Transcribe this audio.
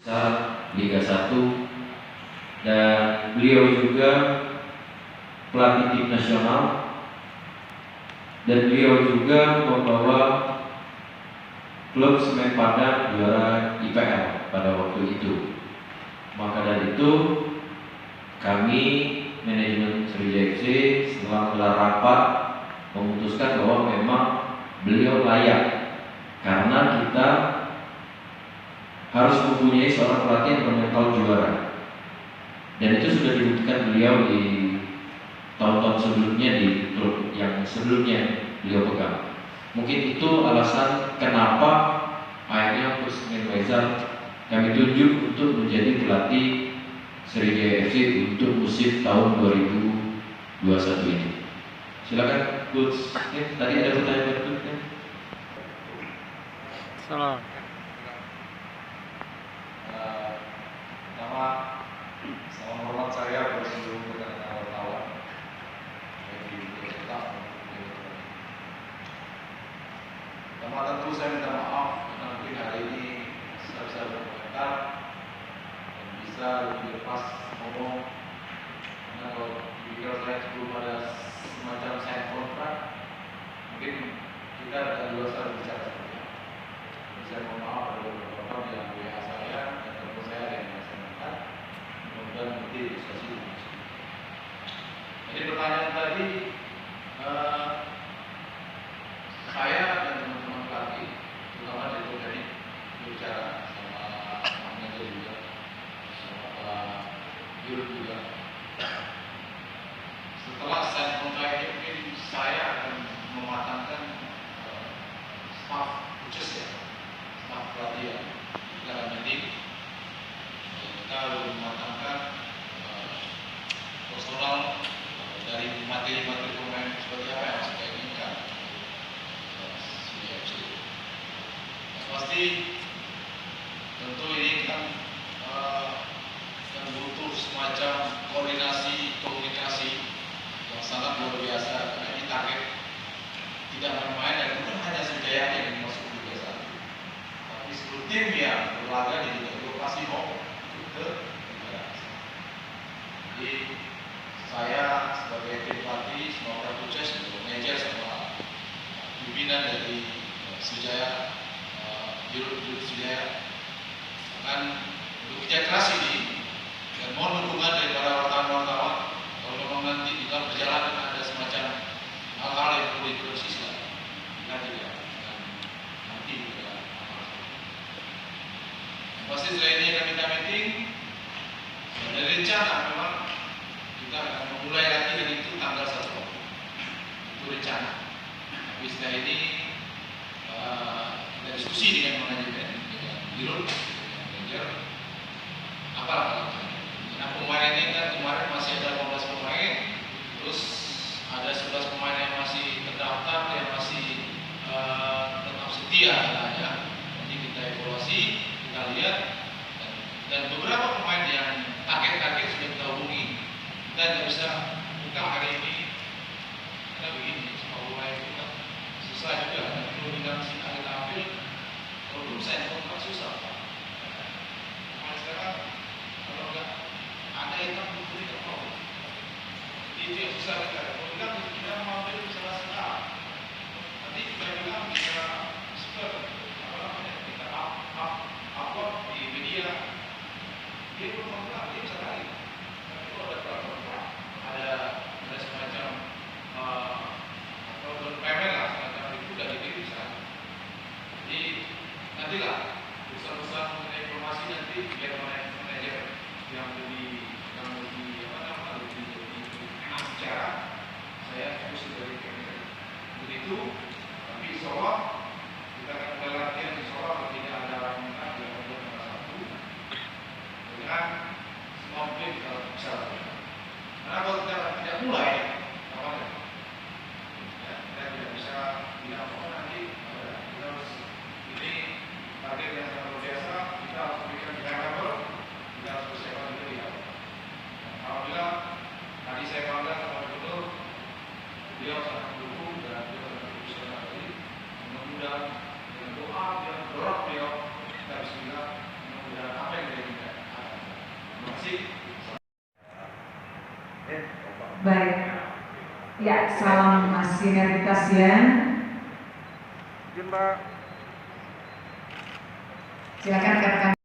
Liga 1, dan beliau juga pelatih tim nasional, dan beliau juga membawa klub Semen Padang juara IPL pada waktu itu. Maka dari itu kami manajemen Sriwijaya FC setelah gelar rapat memutuskan bahwa memang beliau layak, karena kita harus mempunyai seorang pelatih yang bermental juara, dan itu sudah dibuktikan beliau di tahun-tahun sebelumnya di klub yang sebelumnya beliau pegang. Mungkin itu alasan kenapa akhirnya Coach Emil Faisal kami tunjuk untuk menjadi pelatih Sriwijaya FC untuk musim tahun 2021 ini. Silakan Coach. Tadi ada pertanyaan berikutnya. Salam. Salam hormat saya bagi seluruh rekan-rekan wartawan bagi peserta. Pertama tentu saya minta maaf karena mungkin hari ini saya bisa berkomentar dan bisa lebih lepas ngomong, karena kalau dipikir saya sebelum ada semacam sign kontrak mungkin kita ada dua saat bicara seperti itu. Saya mohon maaf ada beberapa yang WA saya dan telepon saya yang melaksanakan. Mudah-mudahan nanti diskusi. Jadi pertanyaan tadi, saya dan teman-teman pelatih, terutama dari teknik, berbicara sama manajer juga, sama Pak Yurut juga. Setelah saya kontrak ini, mungkin saya akan mematangkan staff khusus ya, staff pelatih yang kita akan mendidik. Kita harus mematangkan personal dari materi-materi pemain seperti apa yang kita inginkan. Pasti tentu ini kan yang butuh semacam koordinasi, komunikasi yang sangat luar biasa, karena ini target tidak main-main dan bukan hanya Sriwijaya yang masuk di Liga 1, tapi seluruh tim yang berlaga di Liga 2 pasti mau ke Liga 1. Jadi saya sebagai tim pelatih, semua coaches, manajer sama pimpinan dari Sriwijaya, Yurut Sriwijaya akan bekerja keras ini, dan mohon dukungan dari para wartawan kalau memang nanti di dalam perjalanan ada semacam hal-hal yang perlu dikoreksi, kita juga akan nanti juga pasti setelah ini akan kita meeting. Dari rencana memang kita akan memulai latihan itu tanggal 1 Oktober, itu rencana. Tapi setelah ini kita diskusi dengan manajemen, dengan Yurut, dengan manajer, apa langkahnya. Nah, pemain ini kan kemarin masih ada 15 pemain, terus ada 11 pemain yang masih terdaftar, yang masih tetap setia katanya. Nanti kita evaluasi, kita lihat, dan beberapa pemain yang target-target sudah kita hubungi. Kita nggak bisa buka hari ini, karena begini, semua pemain itu kan susah juga. Dan perlu kita ambil, kalau belum sign kontrak susah. Pemain sekarang kalau nggak ada yang butuh tidak mau. Itu yang susah kita. Kalau kita mau ambil salah sekarang, nanti kita bilang bisa super, apa namanya, kita upload di media. Dia belum kontrak, dia bisa lari. Itu ada kontrak, ada semacam payment lah, semacam itu dari dia bisa. Jadi nantilah besar-besar mengenai informasi nanti biar manajer yang lebih enak bicara, saya fokus dari manajer. Begitu, tapi insya Allah kita akan mulai latihan, insya Allah kalau tidak ada minta di tanggal 1 dengan semua mungkin kita bisa lakukan. Karena kalau kita tidak mulai, kita tidak bisa bilang nanti kita harus ini target yang sangat luar biasa, kita harus memikirkan variabel, kita harus persiapan juga di awal. Alhamdulillah tadi saya bangga sama Gubernur, beliau sangat mendukung dan beliau sangat profesional tadi. Mudah-mudahan dengan doa yang dorong beliau, kita bisa bilang mudah-mudahan apa yang Baik. Ya, salam sinergitas ya. Silakan rekan-rekan.